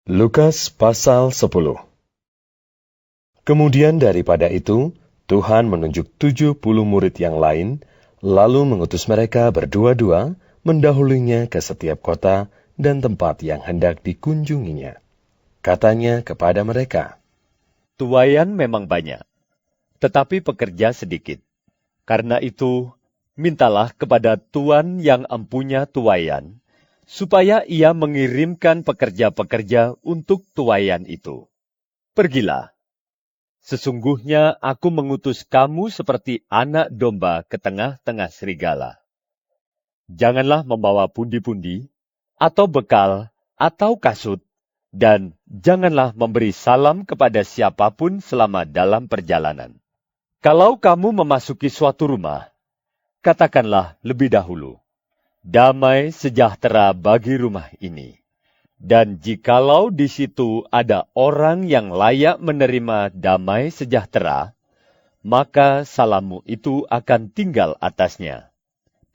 Lukas pasal 10. Kemudian daripada itu, Tuhan menunjuk 70 murid yang lain, lalu mengutus mereka berdua-dua mendahulinya ke setiap kota dan tempat yang hendak dikunjunginya. Katanya kepada mereka, Tuaian memang banyak, tetapi pekerja sedikit. Karena itu, mintalah kepada Tuan yang empunya tuaian, supaya ia mengirimkan pekerja-pekerja untuk tuaian itu. Pergilah. Sesungguhnya aku mengutus kamu seperti anak domba ke tengah-tengah serigala. Janganlah membawa pundi-pundi, atau bekal, atau kasut, dan janganlah memberi salam kepada siapapun selama dalam perjalanan. Kalau kamu memasuki suatu rumah, katakanlah lebih dahulu, damai sejahtera bagi rumah ini. Dan jikalau di situ ada orang yang layak menerima damai sejahtera, maka salammu itu akan tinggal atasnya.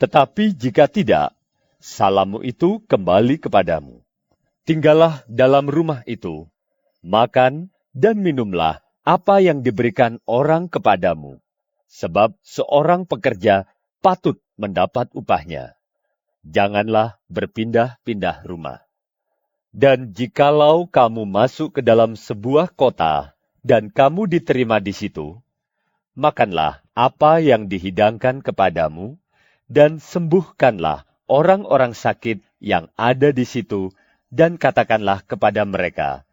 Tetapi jika tidak, salammu itu kembali kepadamu. Tinggallah dalam rumah itu, makan dan minumlah apa yang diberikan orang kepadamu, sebab seorang pekerja patut mendapat upahnya. Janganlah berpindah-pindah rumah. Dan jikalau kamu masuk ke dalam sebuah kota dan kamu diterima di situ, makanlah apa yang dihidangkan kepadamu, dan sembuhkanlah orang-orang sakit yang ada di situ, dan katakanlah kepada mereka,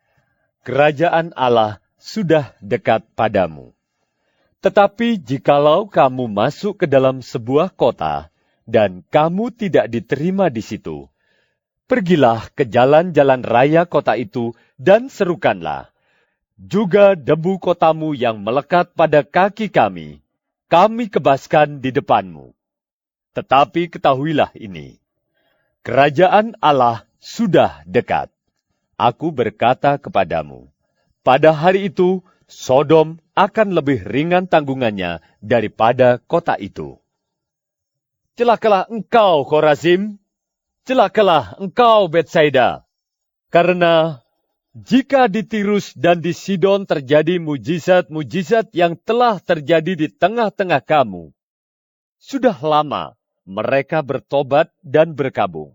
Kerajaan Allah sudah dekat padamu. Tetapi jikalau kamu masuk ke dalam sebuah kota, dan kamu tidak diterima di situ, pergilah ke jalan-jalan raya kota itu dan serukanlah, juga debu kotamu yang melekat pada kaki kami kebaskan di depanmu. Tetapi ketahuilah ini, kerajaan Allah sudah dekat. Aku berkata kepadamu, pada hari itu Sodom akan lebih ringan tanggungannya daripada kota itu. Celakalah engkau, Khorazim! Celakalah engkau, Betsaida! Karena jika di Tirus dan di Sidon terjadi mujizat-mujizat yang telah terjadi di tengah-tengah kamu, sudah lama mereka bertobat dan berkabung.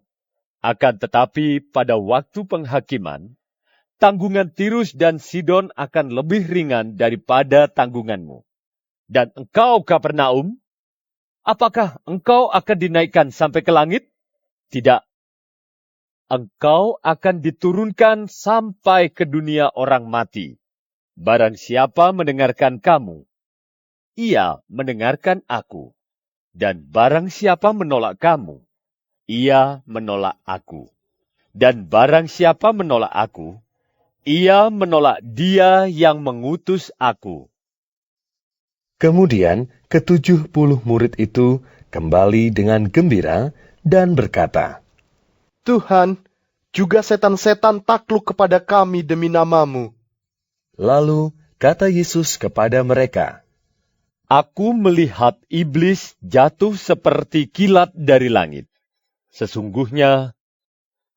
Akan tetapi pada waktu penghakiman, tanggungan Tirus dan Sidon akan lebih ringan daripada tanggunganmu. Dan engkau, Kapernaum, apakah engkau akan dinaikkan sampai ke langit? Tidak. Engkau akan diturunkan sampai ke dunia orang mati. Barang siapa mendengarkan kamu, ia mendengarkan aku. Dan barang siapa menolak kamu, ia menolak aku. Dan barang siapa menolak aku, ia menolak Dia yang mengutus aku. kemudian ke-70 murid itu kembali dengan gembira dan berkata, Tuhan, juga setan-setan takluk kepada kami demi nama-Mu. Lalu kata Yesus kepada mereka, Aku melihat iblis jatuh seperti kilat dari langit. Sesungguhnya,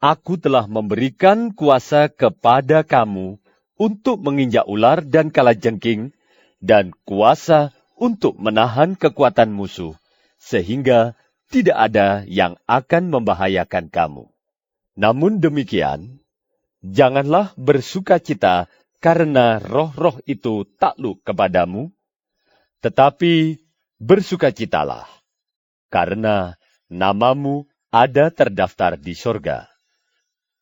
aku telah memberikan kuasa kepada kamu untuk menginjak ular dan kalajengking, dan kuasa untuk menahan kekuatan musuh, sehingga tidak ada yang akan membahayakan kamu. Namun demikian, janganlah bersukacita karena roh-roh itu takluk kepadamu, tetapi bersukacitalah, karena namamu ada terdaftar di sorga.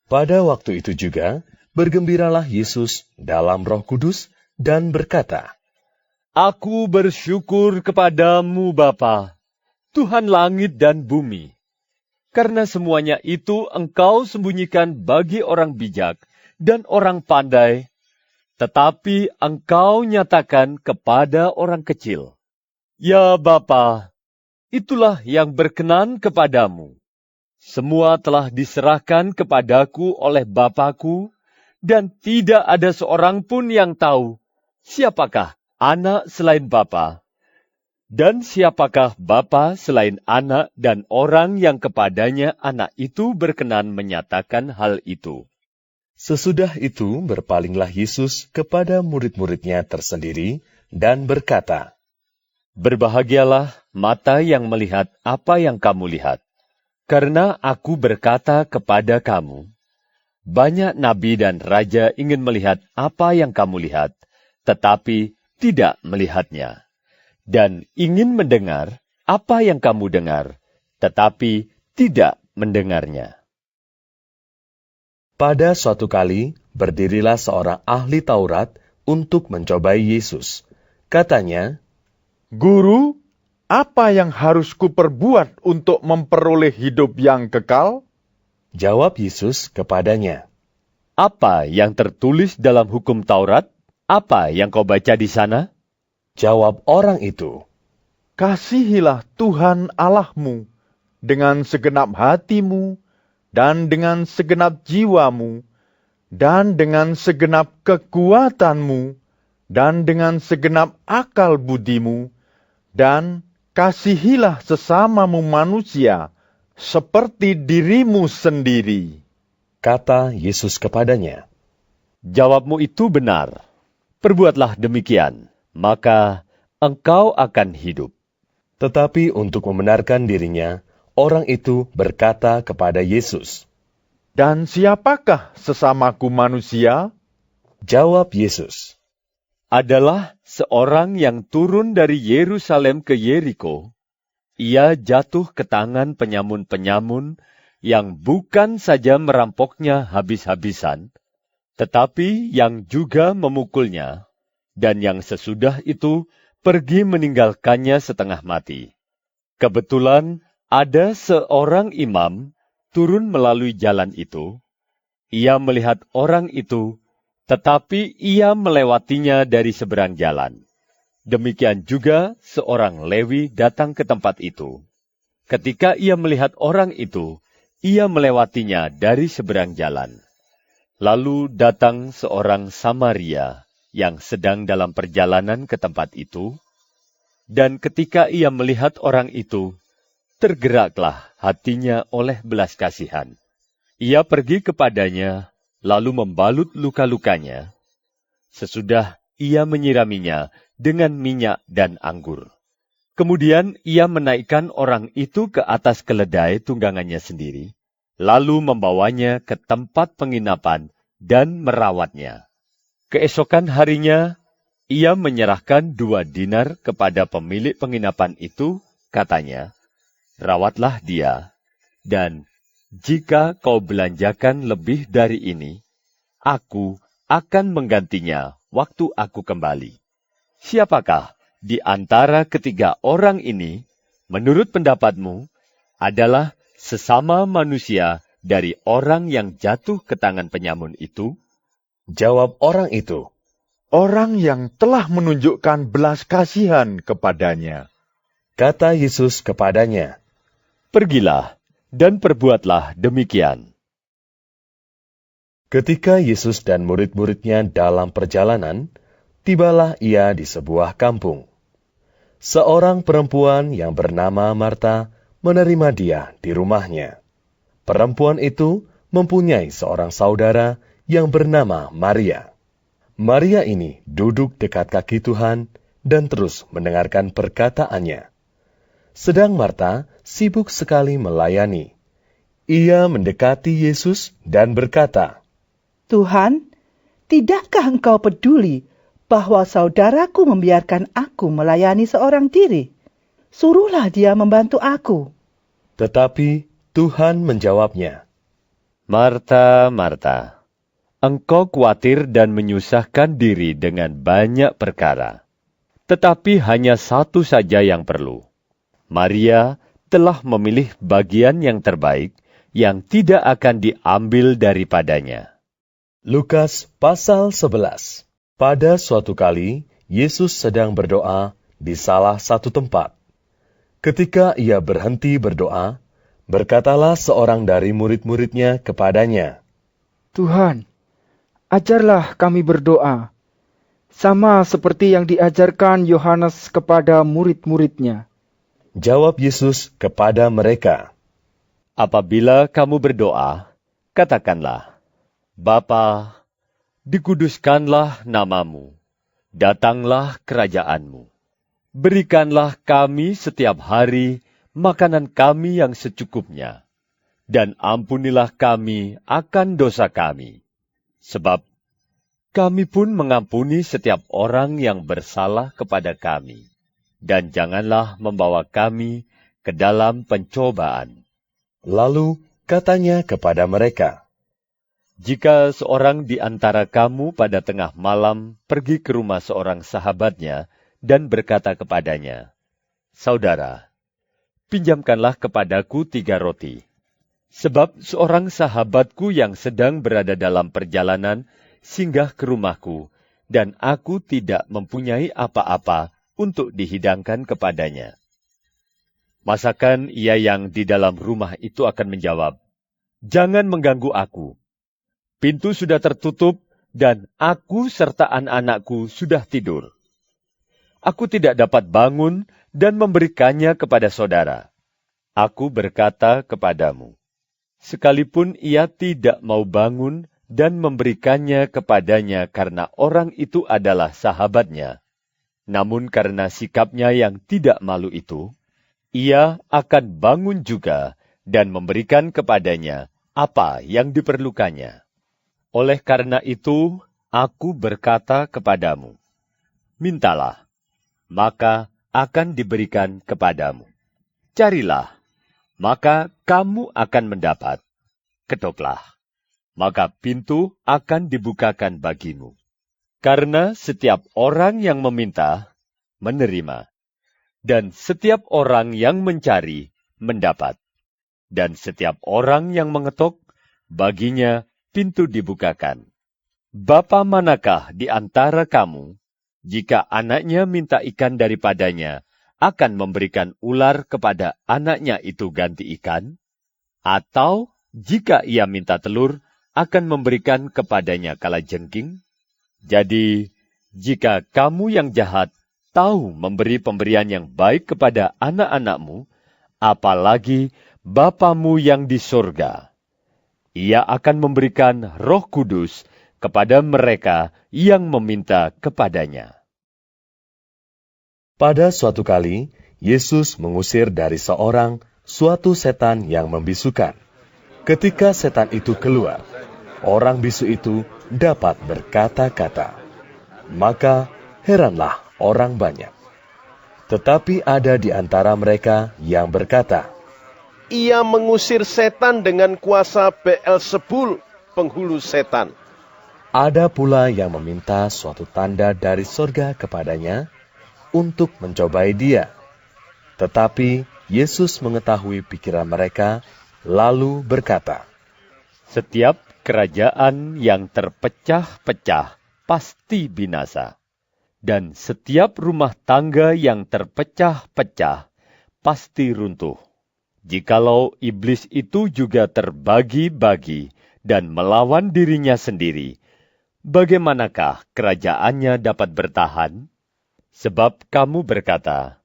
Pada waktu itu juga, bergembiralah Yesus dalam Roh Kudus dan berkata, Aku bersyukur kepadamu, Bapa, Tuhan langit dan bumi, karena semuanya itu Engkau sembunyikan bagi orang bijak dan orang pandai, tetapi Engkau nyatakan kepada orang kecil. Ya Bapa, itulah yang berkenan kepadamu. Semua telah diserahkan kepadaku oleh Bapa-Ku, dan tidak ada seorang pun yang tahu siapakah Anak selain Bapa, dan siapakah Bapa selain Anak dan orang yang kepadanya Anak itu berkenan menyatakan hal itu. Sesudah itu berpalinglah Yesus kepada murid-muridnya tersendiri dan berkata, Berbahagialah mata yang melihat apa yang kamu lihat, karena aku berkata kepada kamu, banyak nabi dan raja ingin melihat apa yang kamu lihat, tetapi tidak melihatnya, dan ingin mendengar apa yang kamu dengar, tetapi tidak mendengarnya. Pada suatu kali, berdirilah seorang ahli Taurat untuk mencobai Yesus. Katanya, Guru, apa yang harus kuperbuat untuk memperoleh hidup yang kekal? jawab Yesus kepadanya, Apa yang tertulis dalam hukum Taurat? Apa yang kau baca di sana? jawab orang itu, Kasihilah Tuhan Allahmu dengan segenap hatimu, dan dengan segenap jiwamu, dan dengan segenap kekuatanmu, dan dengan segenap akal budimu, dan kasihilah sesamamu manusia seperti dirimu sendiri. kata Yesus kepadanya. Jawabmu itu benar. Perbuatlah demikian, maka engkau akan hidup. Tetapi untuk membenarkan dirinya, orang itu berkata kepada Yesus, Dan siapakah sesamaku manusia? jawab Yesus, Adalah seorang yang turun dari Yerusalem ke Yeriko. Ia jatuh ke tangan penyamun-penyamun yang bukan saja merampoknya habis-habisan, tetapi yang juga memukulnya, dan yang sesudah itu pergi meninggalkannya setengah mati. Kebetulan ada seorang imam turun melalui jalan itu. Ia melihat orang itu, tetapi ia melewatinya dari seberang jalan. Demikian juga seorang Lewi datang ke tempat itu. Ketika ia melihat orang itu, ia melewatinya dari seberang jalan. Lalu datang seorang Samaria yang sedang dalam perjalanan ke tempat itu, dan ketika ia melihat orang itu, tergeraklah hatinya oleh belas kasihan. Ia pergi kepadanya, lalu membalut luka-lukanya. Sesudah ia menyiraminya dengan minyak dan anggur. Kemudian ia menaikkan orang itu ke atas keledai tunggangannya sendiri, lalu membawanya ke tempat penginapan dan merawatnya. Keesokan harinya, ia menyerahkan 2 dinar kepada pemilik penginapan itu, katanya, Rawatlah dia, dan jika kau belanjakan lebih dari ini, aku akan menggantinya waktu aku kembali. Siapakah di antara ketiga orang ini, menurut pendapatmu, adalah sesama manusia dari orang yang jatuh ke tangan penyamun itu? Jawab orang itu, Orang yang telah menunjukkan belas kasihan kepadanya. kata Yesus kepadanya, Pergilah dan perbuatlah demikian. Ketika Yesus dan murid-muridnya dalam perjalanan, tibalah ia di sebuah kampung. Seorang perempuan yang bernama Marta menerima dia di rumahnya. Perempuan itu mempunyai seorang saudara yang bernama Maria. Maria ini duduk dekat kaki Tuhan dan terus mendengarkan perkataannya. Sedang Marta sibuk sekali melayani. Ia mendekati Yesus dan berkata, Tuhan, tidakkah engkau peduli bahwa saudaraku membiarkan aku melayani seorang diri? Suruhlah dia membantu aku. Tetapi Tuhan menjawabnya, Marta, Marta, engkau khawatir dan menyusahkan diri dengan banyak perkara. Tetapi hanya satu saja yang perlu. Maria telah memilih bagian yang terbaik yang tidak akan diambil daripadanya. Lukas pasal 11. Pada suatu kali, Yesus sedang berdoa di salah satu tempat. Ketika ia berhenti berdoa, berkatalah seorang dari murid-muridnya kepadanya, Tuhan, ajarlah kami berdoa, sama seperti yang diajarkan Yohanes kepada murid-muridnya. Jawab Yesus kepada mereka, Apabila kamu berdoa, katakanlah, Bapa, dikuduskanlah namamu, datanglah kerajaanmu. Berikanlah kami setiap hari makanan kami yang secukupnya, dan ampunilah kami akan dosa kami, sebab kami pun mengampuni setiap orang yang bersalah kepada kami. Dan janganlah membawa kami ke dalam pencobaan. Lalu katanya kepada mereka, Jika seorang di antara kamu pada tengah malam pergi ke rumah seorang sahabatnya dan berkata kepadanya, Saudara, pinjamkanlah kepadaku 3 roti, sebab seorang sahabatku yang sedang berada dalam perjalanan singgah ke rumahku, dan aku tidak mempunyai apa-apa untuk dihidangkan kepadanya. Masakan ia yang di dalam rumah itu akan menjawab, Jangan mengganggu aku. Pintu sudah tertutup dan aku serta anak-anakku sudah tidur. Aku tidak dapat bangun dan memberikannya kepada saudara. Aku berkata kepadamu, sekalipun ia tidak mau bangun dan memberikannya kepadanya karena orang itu adalah sahabatnya, namun karena sikapnya yang tidak malu itu, ia akan bangun juga dan memberikan kepadanya apa yang diperlukannya. Oleh karena itu, aku berkata kepadamu, mintalah, maka akan diberikan kepadamu. Carilah, maka kamu akan mendapat. Ketoklah, maka pintu akan dibukakan bagimu. Karena setiap orang yang meminta, menerima. Dan setiap orang yang mencari, mendapat. Dan setiap orang yang mengetok, baginya pintu dibukakan. Bapa manakah di antara kamu, jika anaknya minta ikan daripadanya, akan memberikan ular kepada anaknya itu ganti ikan? Atau jika ia minta telur, akan memberikan kepadanya kalajengking? Jadi, jika kamu yang jahat tahu memberi pemberian yang baik kepada anak-anakmu, apalagi Bapamu yang di surga, Ia akan memberikan Roh Kudus kepada mereka yang meminta kepadanya. Pada suatu kali, Yesus mengusir dari seorang suatu setan yang membisukan. Ketika setan itu keluar, orang bisu itu dapat berkata-kata. Maka heranlah orang banyak. Tetapi ada di antara mereka yang berkata, Ia mengusir setan dengan kuasa Beelzebul, penghulu setan. Ada pula yang meminta suatu tanda dari surga kepadanya untuk mencobai dia. Tetapi Yesus mengetahui pikiran mereka, lalu berkata, Setiap kerajaan yang terpecah-pecah pasti binasa, dan setiap rumah tangga yang terpecah-pecah pasti runtuh. Jikalau iblis itu juga terbagi-bagi dan melawan dirinya sendiri, bagaimanakah kerajaannya dapat bertahan? Sebab kamu berkata,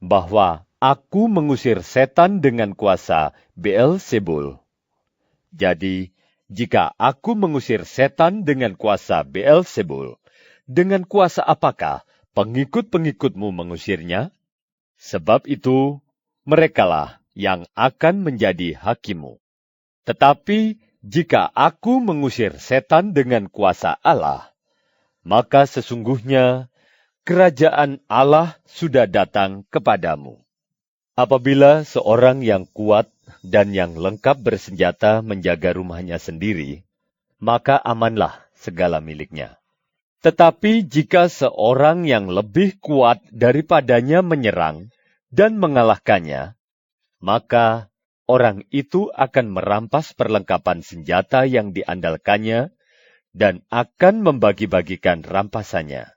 bahwa aku mengusir setan dengan kuasa Beelzebul. Jadi, jika aku mengusir setan dengan kuasa Beelzebul, dengan kuasa apakah pengikut-pengikutmu mengusirnya? Sebab itu, merekalah yang akan menjadi hakimu. Tetapi, jika aku mengusir setan dengan kuasa Allah, maka sesungguhnya kerajaan Allah sudah datang kepadamu. Apabila seorang yang kuat dan yang lengkap bersenjata menjaga rumahnya sendiri, maka amanlah segala miliknya. Tetapi jika seorang yang lebih kuat daripadanya menyerang dan mengalahkannya, maka orang itu akan merampas perlengkapan senjata yang diandalkannya dan akan membagi-bagikan rampasannya.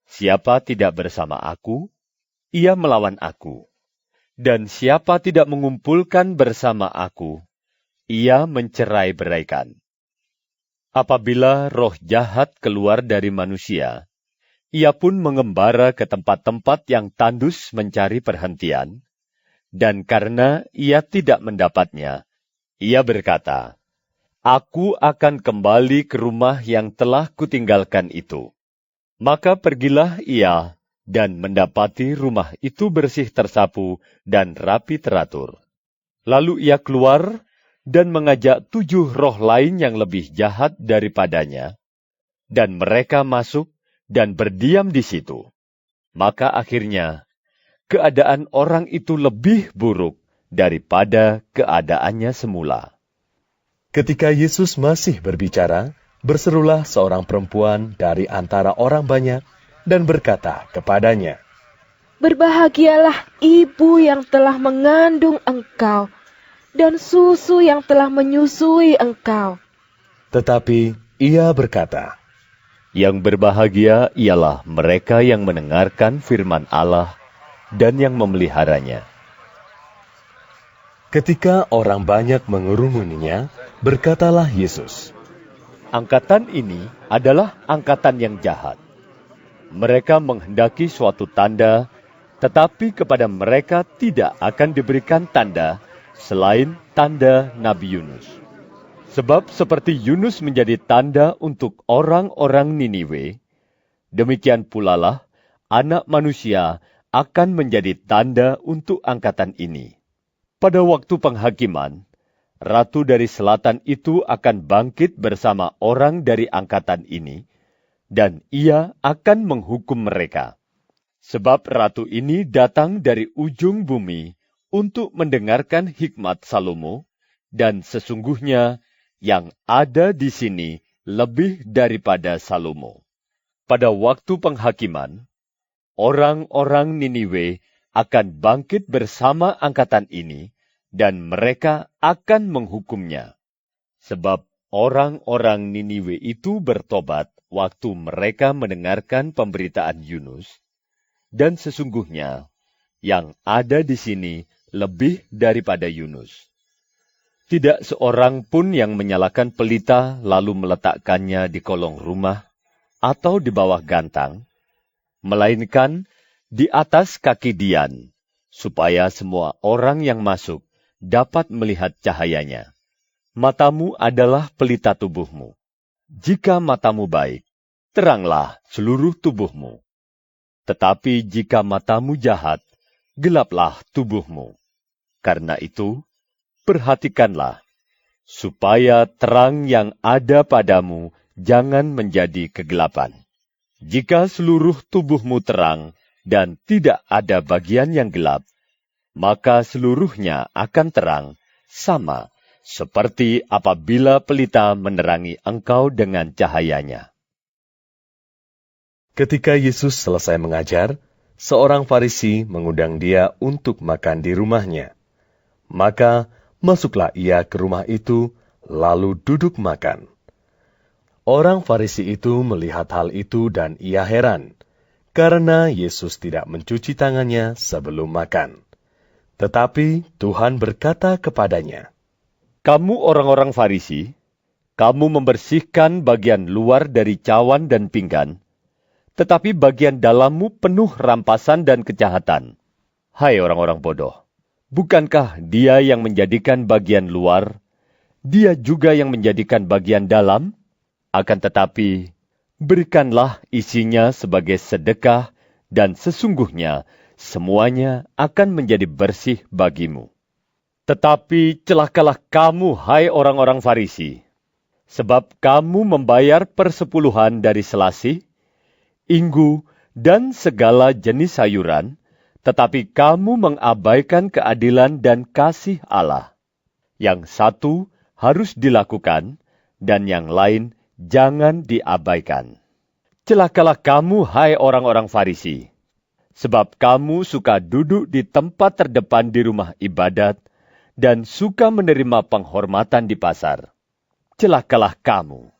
Siapa tidak bersama aku, ia melawan aku. Dan siapa tidak mengumpulkan bersama aku, ia mencerai-beraikan. Apabila roh jahat keluar dari manusia, ia pun mengembara ke tempat-tempat yang tandus mencari perhentian, dan karena ia tidak mendapatnya, ia berkata, aku akan kembali ke rumah yang telah kutinggalkan itu. Maka pergilah ia dan mendapati rumah itu bersih tersapu dan rapi teratur. Lalu ia keluar dan mengajak 7 roh lain yang lebih jahat daripadanya, dan mereka masuk dan berdiam di situ. Maka akhirnya keadaan orang itu lebih buruk daripada keadaannya semula. Ketika Yesus masih berbicara, berserulah seorang perempuan dari antara orang banyak dan berkata kepadanya, Berbahagialah ibu yang telah mengandung engkau, dan susu yang telah menyusui engkau. Tetapi ia berkata, Yang berbahagia ialah mereka yang mendengarkan firman Allah dan yang memeliharanya. Ketika orang banyak mengerumuninya, berkatalah Yesus, Angkatan ini adalah angkatan yang jahat. Mereka menghendaki suatu tanda, tetapi kepada mereka tidak akan diberikan tanda selain tanda Nabi Yunus. Sebab seperti Yunus menjadi tanda untuk orang-orang Niniwe, demikian pula lah Anak Manusia akan menjadi tanda untuk angkatan ini. Pada waktu penghakiman, Ratu dari Selatan itu akan bangkit bersama orang dari angkatan ini, dan ia akan menghukum mereka. Sebab Ratu ini datang dari ujung bumi untuk mendengarkan hikmat Salomo, dan sesungguhnya yang ada di sini lebih daripada Salomo. Pada waktu penghakiman, orang-orang Niniwe akan bangkit bersama angkatan ini, dan mereka akan menghukumnya. Sebab orang-orang Niniwe itu bertobat waktu mereka mendengarkan pemberitaan Yunus, dan sesungguhnya yang ada di sini lebih daripada Yunus. Tidak seorang pun yang menyalakan pelita lalu meletakkannya di kolong rumah atau di bawah gantang, melainkan di atas kaki dian, supaya semua orang yang masuk dapat melihat cahayanya. Matamu adalah pelita tubuhmu. Jika matamu baik, teranglah seluruh tubuhmu. Tetapi jika matamu jahat, gelaplah tubuhmu. Karena itu, perhatikanlah, supaya terang yang ada padamu jangan menjadi kegelapan. Jika seluruh tubuhmu terang dan tidak ada bagian yang gelap, maka seluruhnya akan terang, sama seperti apabila pelita menerangi engkau dengan cahayanya. ketika Yesus selesai mengajar, seorang Farisi mengundang dia untuk makan di rumahnya. Maka masuklah ia ke rumah itu, lalu duduk makan. Orang Farisi itu melihat hal itu dan ia heran, karena Yesus tidak mencuci tangannya sebelum makan. Tetapi Tuhan berkata kepadanya, Kamu orang-orang Farisi, kamu membersihkan bagian luar dari cawan dan pinggan, tetapi bagian dalammu penuh rampasan dan kejahatan. Hai orang-orang bodoh, bukankah Dia yang menjadikan bagian luar, Dia juga yang menjadikan bagian dalam? Akan tetapi, berikanlah isinya sebagai sedekah, dan sesungguhnya semuanya akan menjadi bersih bagimu. Tetapi celakalah kamu, hai orang-orang Farisi, sebab kamu membayar persepuluhan dari selasih, inggu, dan segala jenis sayuran, tetapi kamu mengabaikan keadilan dan kasih Allah. Yang satu harus dilakukan, dan yang lain jangan diabaikan. Celakalah kamu, hai orang-orang Farisi, sebab kamu suka duduk di tempat terdepan di rumah ibadat, dan suka menerima penghormatan di pasar. Celakalah kamu,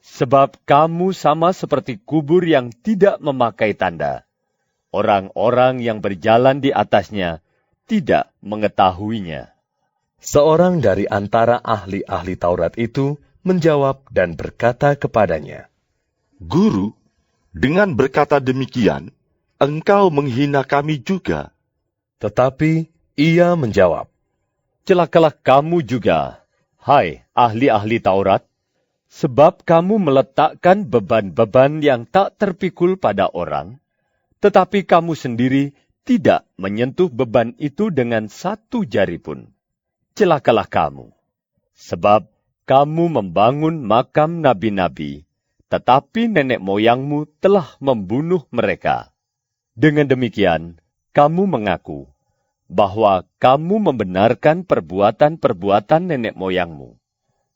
sebab kamu sama seperti kubur yang tidak memakai tanda. Orang-orang yang berjalan di atasnya tidak mengetahuinya. seorang dari antara ahli-ahli Taurat itu menjawab dan berkata kepadanya, Guru, dengan berkata demikian, engkau menghina kami juga. Tetapi ia menjawab, Celakalah kamu juga, Hai ahli-ahli Taurat, sebab kamu meletakkan beban-beban yang tak terpikul pada orang, tetapi kamu sendiri tidak menyentuh beban itu dengan satu jari pun. Celakalah kamu, sebab kamu membangun makam nabi-nabi, tetapi nenek moyangmu telah membunuh mereka. Dengan demikian, kamu mengaku bahwa kamu membenarkan perbuatan-perbuatan nenek moyangmu,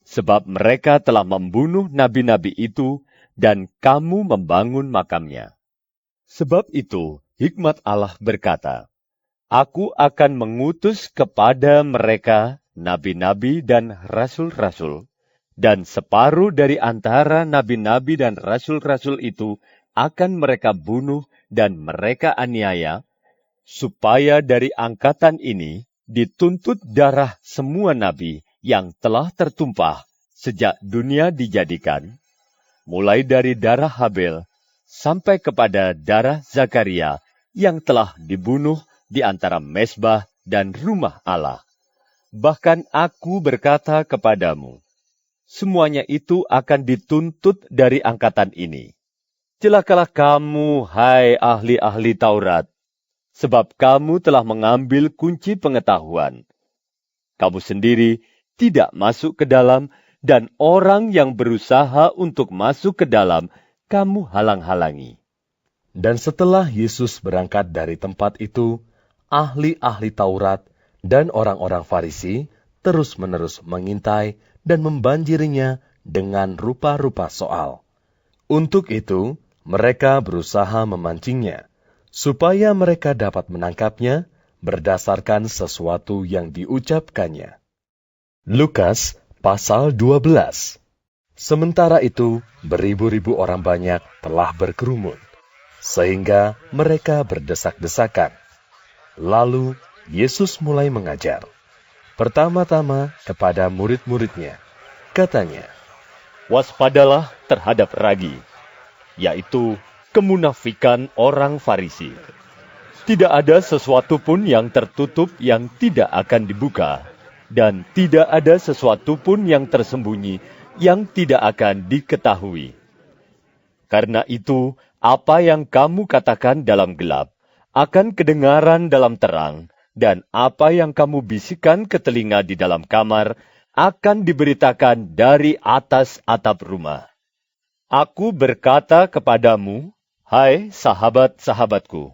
sebab mereka telah membunuh nabi-nabi itu dan kamu membangun makamnya. Sebab itu, hikmat Allah berkata, Aku akan mengutus kepada mereka nabi-nabi dan rasul-rasul, dan separuh dari antara nabi-nabi dan rasul-rasul itu akan mereka bunuh dan mereka aniaya, supaya dari angkatan ini dituntut darah semua nabi yang telah tertumpah sejak dunia dijadikan, mulai dari darah Habel sampai kepada darah Zakaria yang telah dibunuh di antara mezbah dan rumah Allah. Bahkan aku berkata kepadamu, semuanya itu akan dituntut dari angkatan ini. Celakalah kamu, hai ahli-ahli Taurat, sebab kamu telah mengambil kunci pengetahuan. Kamu sendiri tidak masuk ke dalam, dan orang yang berusaha untuk masuk ke dalam, kamu halang-halangi. Dan setelah Yesus berangkat dari tempat itu, ahli-ahli Taurat dan orang-orang Farisi terus-menerus mengintai dan membanjirinya dengan rupa-rupa soal. Untuk itu, mereka berusaha memancingnya, supaya mereka dapat menangkapnya berdasarkan sesuatu yang diucapkannya. Lukas pasal 12. Sementara itu, beribu-ribu orang banyak telah berkerumun, sehingga mereka berdesak-desakan. Lalu Yesus mulai mengajar. Pertama-tama kepada murid-muridnya, katanya, Waspadalah terhadap ragi, yaitu kemunafikan orang Farisi. Tidak ada sesuatu pun yang tertutup yang tidak akan dibuka, dan tidak ada sesuatu pun yang tersembunyi yang tidak akan diketahui. Karena itu, apa yang kamu katakan dalam gelap akan kedengaran dalam terang, dan apa yang kamu bisikkan ke telinga di dalam kamar akan diberitakan dari atas atap rumah. Aku berkata kepadamu, hai sahabat-sahabatku,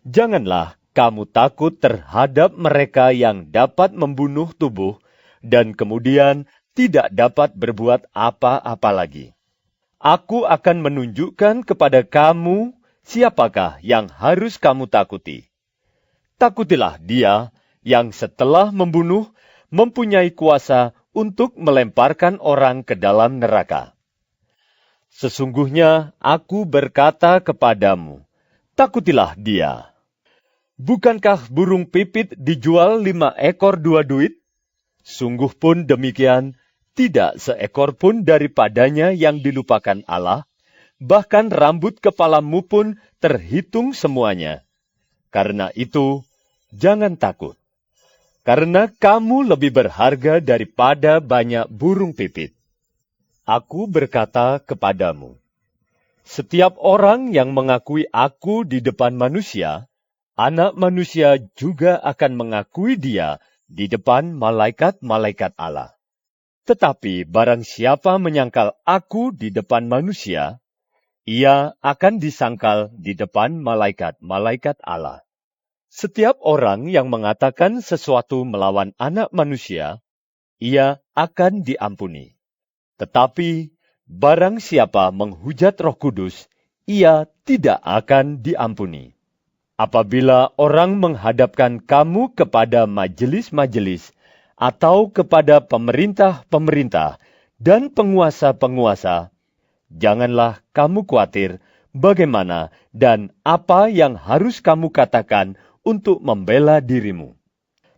janganlah kamu takut terhadap mereka yang dapat membunuh tubuh dan kemudian tidak dapat berbuat apa-apa lagi. Aku akan menunjukkan kepada kamu siapakah yang harus kamu takuti. Takutilah dia yang setelah membunuh mempunyai kuasa untuk melemparkan orang ke dalam neraka. Sesungguhnya aku berkata kepadamu, takutilah dia. Bukankah burung pipit dijual 5 ekor 2 duit? Sungguh pun demikian, tidak seekor pun daripadanya yang dilupakan Allah, bahkan rambut kepalamu pun terhitung semuanya. Karena itu, jangan takut, karena kamu lebih berharga daripada banyak burung pipit. Aku berkata kepadamu, setiap orang yang mengakui aku di depan manusia, Anak Manusia juga akan mengakui dia di depan malaikat-malaikat Allah. Tetapi barang siapa menyangkal aku di depan manusia, ia akan disangkal di depan malaikat-malaikat Allah. Setiap orang yang mengatakan sesuatu melawan Anak Manusia, ia akan diampuni. Tetapi barang siapa menghujat Roh Kudus, ia tidak akan diampuni. Apabila orang menghadapkan kamu kepada majelis-majelis atau kepada pemerintah-pemerintah dan penguasa-penguasa, janganlah kamu khawatir bagaimana dan apa yang harus kamu katakan untuk membela dirimu.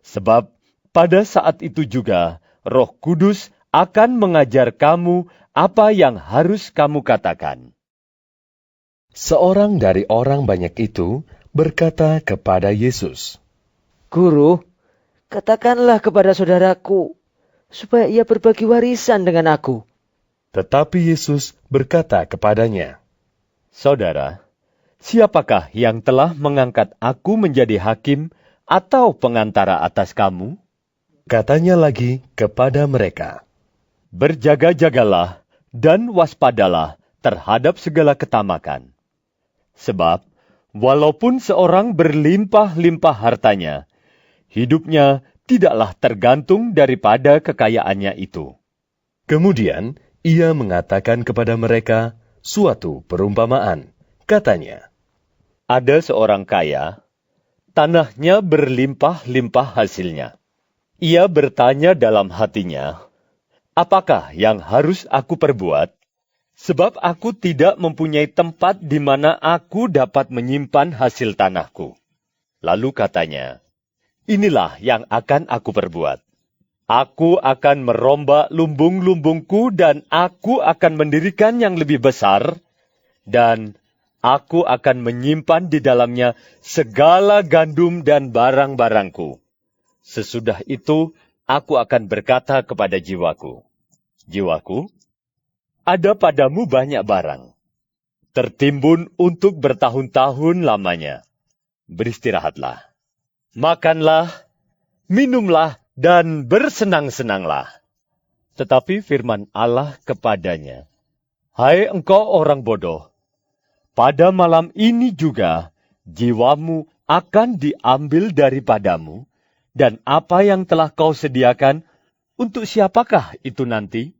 Sebab pada saat itu juga Roh Kudus akan mengajar kamu apa yang harus kamu katakan. Seorang dari orang banyak itu berkata kepada Yesus, Guru, katakanlah kepada saudaraku, supaya ia berbagi warisan dengan aku. Tetapi Yesus berkata kepadanya, Saudara, siapakah yang telah mengangkat aku menjadi hakim atau pengantara atas kamu? Katanya lagi kepada mereka, Berjaga-jagalah dan waspadalah terhadap segala ketamakan. Sebab, walaupun seorang berlimpah-limpah hartanya, hidupnya tidaklah tergantung daripada kekayaannya itu. Kemudian ia mengatakan kepada mereka suatu perumpamaan. Katanya, Ada seorang kaya, tanahnya berlimpah-limpah hasilnya. Ia bertanya dalam hatinya, apakah yang harus aku perbuat? Sebab aku tidak mempunyai tempat di mana aku dapat menyimpan hasil tanahku. Lalu katanya, inilah yang akan aku perbuat. Aku akan merombak lumbung-lumbungku dan aku akan mendirikan yang lebih besar, dan aku akan menyimpan di dalamnya segala gandum dan barang-barangku. Sesudah itu, aku akan berkata kepada jiwaku, Jiwaku, ada padamu banyak barang, tertimbun untuk bertahun-tahun lamanya. Beristirahatlah, makanlah, minumlah, dan bersenang-senanglah. Tetapi firman Allah kepadanya, Hai engkau orang bodoh, pada malam ini juga jiwamu akan diambil daripadamu, dan apa yang telah kau sediakan, untuk siapakah itu nanti?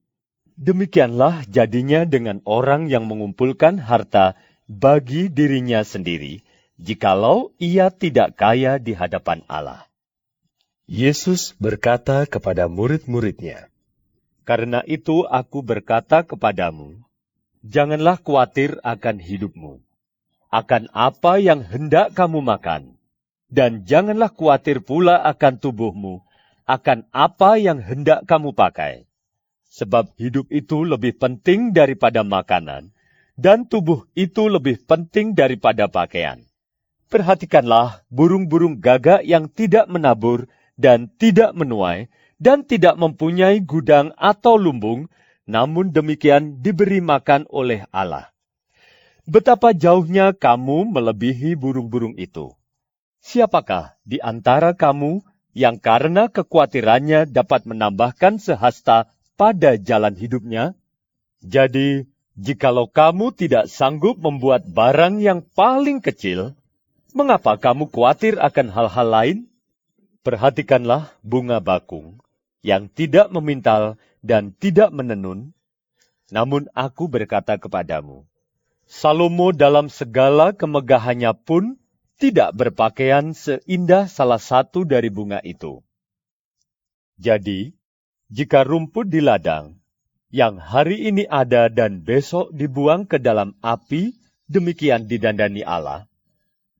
Demikianlah jadinya dengan orang yang mengumpulkan harta bagi dirinya sendiri, jikalau ia tidak kaya di hadapan Allah. Yesus berkata kepada murid-muridnya, Karena itu aku berkata kepadamu, janganlah khawatir akan hidupmu, akan apa yang hendak kamu makan, dan janganlah khawatir pula akan tubuhmu, akan apa yang hendak kamu pakai. Sebab hidup itu lebih penting daripada makanan, dan tubuh itu lebih penting daripada pakaian. Perhatikanlah burung-burung gagak yang tidak menabur dan tidak menuai, dan tidak mempunyai gudang atau lumbung, namun demikian diberi makan oleh Allah. Betapa jauhnya kamu melebihi burung-burung itu. Siapakah di antara kamu yang karena kekhawatirannya dapat menambahkan sehasta pada jalan hidupnya? Jadi, jikalau kamu tidak sanggup membuat barang yang paling kecil, mengapa kamu khawatir akan hal-hal lain? Perhatikanlah bunga bakung yang tidak memintal dan tidak menenun. Namun aku berkata kepadamu, Salomo dalam segala kemegahannya pun tidak berpakaian seindah salah satu dari bunga itu. Jadi, jika rumput di ladang, yang hari ini ada dan besok dibuang ke dalam api, demikian didandani Allah,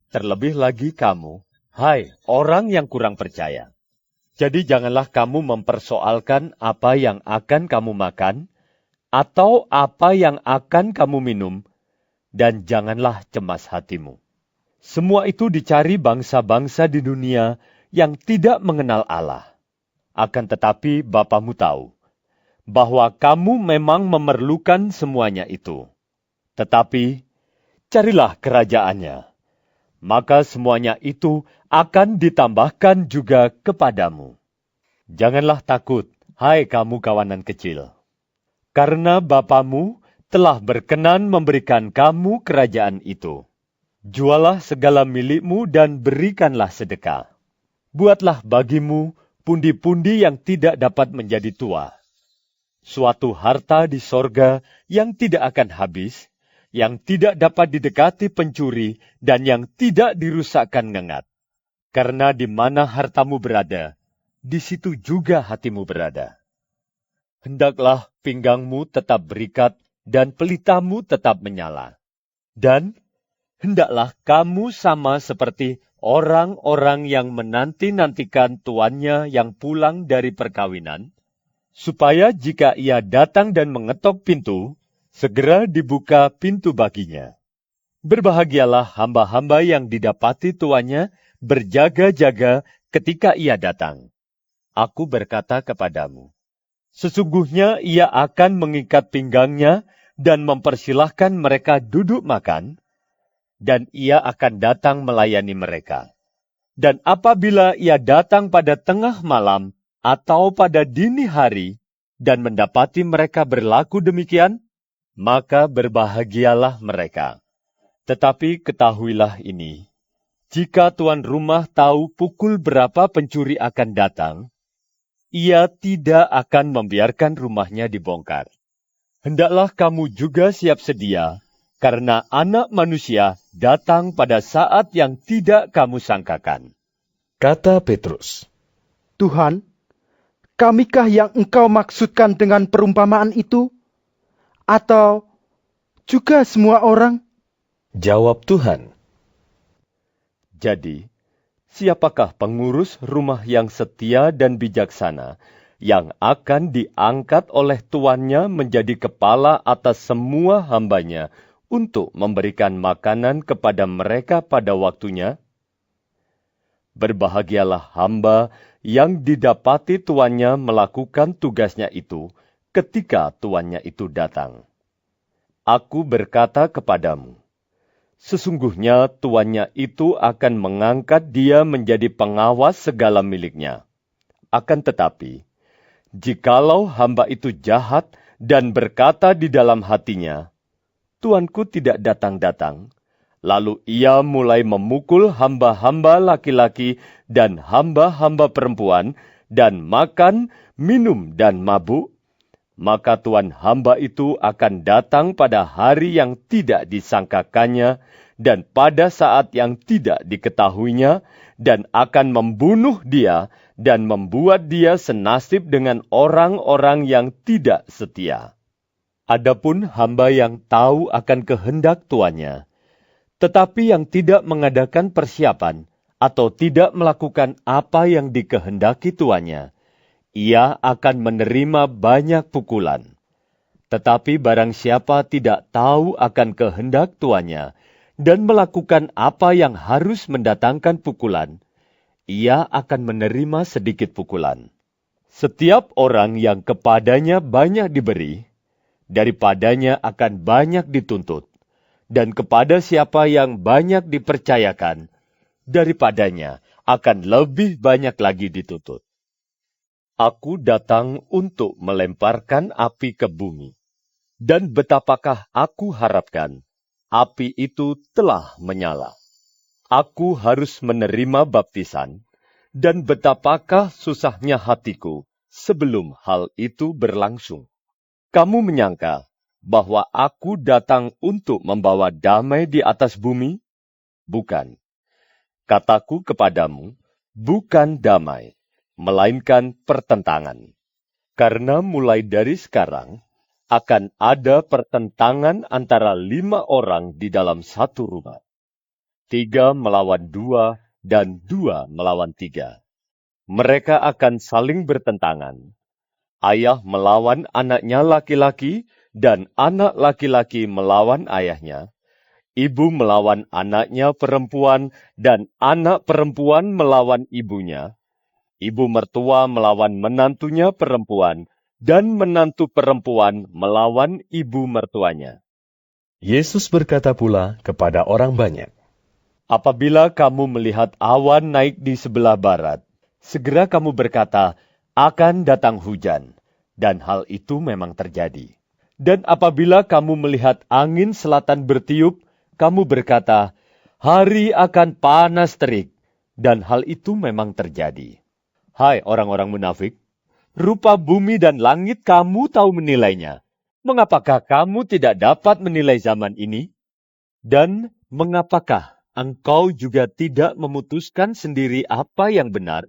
terlebih lagi kamu, hai orang yang kurang percaya. Jadi janganlah kamu mempersoalkan apa yang akan kamu makan, atau apa yang akan kamu minum, dan janganlah cemas hatimu. Semua itu dicari bangsa-bangsa di dunia yang tidak mengenal Allah. Akan tetapi Bapamu tahu bahwa kamu memang memerlukan semuanya itu. Tetapi carilah kerajaannya, maka semuanya itu akan ditambahkan juga kepadamu. Janganlah takut, hai kamu kawanan kecil, karena Bapamu telah berkenan memberikan kamu kerajaan itu. Jualah segala milikmu dan berikanlah sedekah. Buatlah bagimu pundi-pundi yang tidak dapat menjadi tua. Suatu harta di sorga yang tidak akan habis, yang tidak dapat didekati pencuri, dan yang tidak dirusakkan ngengat. Karena di mana hartamu berada, di situ juga hatimu berada. Hendaklah pinggangmu tetap berikat, dan pelitamu tetap menyala. Dan hendaklah kamu sama seperti orang-orang yang menanti-nantikan tuannya yang pulang dari perkawinan, supaya jika ia datang dan mengetok pintu, segera dibuka pintu baginya. Berbahagialah hamba-hamba yang didapati tuannya berjaga-jaga ketika ia datang. Aku berkata kepadamu, Sesungguhnya ia akan mengikat pinggangnya dan mempersilahkan mereka duduk makan, dan ia akan datang melayani mereka. Dan apabila ia datang pada tengah malam atau pada dini hari dan mendapati mereka berlaku demikian, maka berbahagialah mereka. Tetapi ketahuilah ini, jika tuan rumah tahu pukul berapa pencuri akan datang, ia tidak akan membiarkan rumahnya dibongkar. Hendaklah kamu juga siap sedia, karena Anak Manusia datang pada saat yang tidak kamu sangkakan. Kata Petrus, Tuhan, kamikah yang engkau maksudkan dengan perumpamaan itu? Atau juga semua orang? jawab Tuhan, Jadi, siapakah pengurus rumah yang setia dan bijaksana, yang akan diangkat oleh tuannya menjadi kepala atas semua hambanya untuk memberikan makanan kepada mereka pada waktunya? Berbahagialah hamba yang didapati tuannya melakukan tugasnya itu ketika tuannya itu datang. Aku berkata kepadamu, sesungguhnya tuannya itu akan mengangkat dia menjadi pengawas segala miliknya. Akan tetapi, jikalau hamba itu jahat dan berkata di dalam hatinya, tuanku tidak datang-datang, lalu ia mulai memukul hamba-hamba laki-laki dan hamba-hamba perempuan, dan makan, minum, dan mabuk, maka tuan hamba itu akan datang pada hari yang tidak disangkakannya, dan pada saat yang tidak diketahuinya, dan akan membunuh dia, dan membuat dia senasib dengan orang-orang yang tidak setia. Adapun hamba yang tahu akan kehendak tuannya, tetapi yang tidak mengadakan persiapan, atau tidak melakukan apa yang dikehendaki tuannya, ia akan menerima banyak pukulan. Tetapi barang siapa tidak tahu akan kehendak tuannya, dan melakukan apa yang harus mendatangkan pukulan, ia akan menerima sedikit pukulan. Setiap orang yang kepadanya banyak diberi, daripadanya akan banyak dituntut, dan kepada siapa yang banyak dipercayakan, daripadanya akan lebih banyak lagi dituntut. Aku datang untuk melemparkan api ke bumi, dan betapakah aku harapkan api itu telah menyala. Aku harus menerima baptisan, dan betapakah susahnya hatiku sebelum hal itu berlangsung. Kamu menyangka bahwa aku datang untuk membawa damai di atas bumi? Bukan. Kataku kepadamu, bukan damai, melainkan pertentangan. Karena mulai dari sekarang, akan ada pertentangan antara 5 orang di dalam satu rumah. 3 melawan 2, dan 2 melawan 3. Mereka akan saling bertentangan. Ayah melawan anaknya laki-laki, dan anak laki-laki melawan ayahnya. Ibu melawan anaknya perempuan, dan anak perempuan melawan ibunya. Ibu mertua melawan menantunya perempuan, dan menantu perempuan melawan ibu mertuanya. Yesus berkata pula kepada orang banyak, Apabila kamu melihat awan naik di sebelah barat, segera kamu berkata, akan datang hujan. Dan hal itu memang terjadi. Dan apabila kamu melihat angin selatan bertiup, kamu berkata, hari akan panas terik. Dan hal itu memang terjadi. Hai orang-orang munafik, rupa bumi dan langit kamu tahu menilainya. Mengapakah kamu tidak dapat menilai zaman ini? Dan mengapakah engkau juga tidak memutuskan sendiri apa yang benar?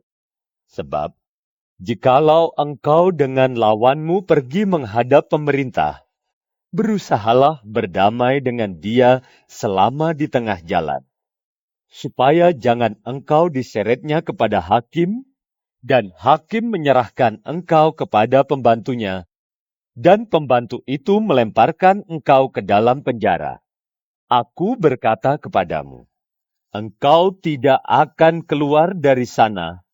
Sebab, jikalau engkau dengan lawanmu pergi menghadap pemerintah, berusahalah berdamai dengan dia selama di tengah jalan, supaya jangan engkau diseretnya kepada hakim, dan hakim menyerahkan engkau kepada pembantunya, dan pembantu itu melemparkan engkau ke dalam penjara. Aku berkata kepadamu, engkau tidak akan keluar dari sana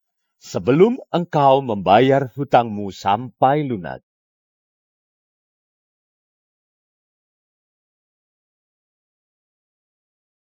sebelum engkau membayar hutangmu sampai lunas.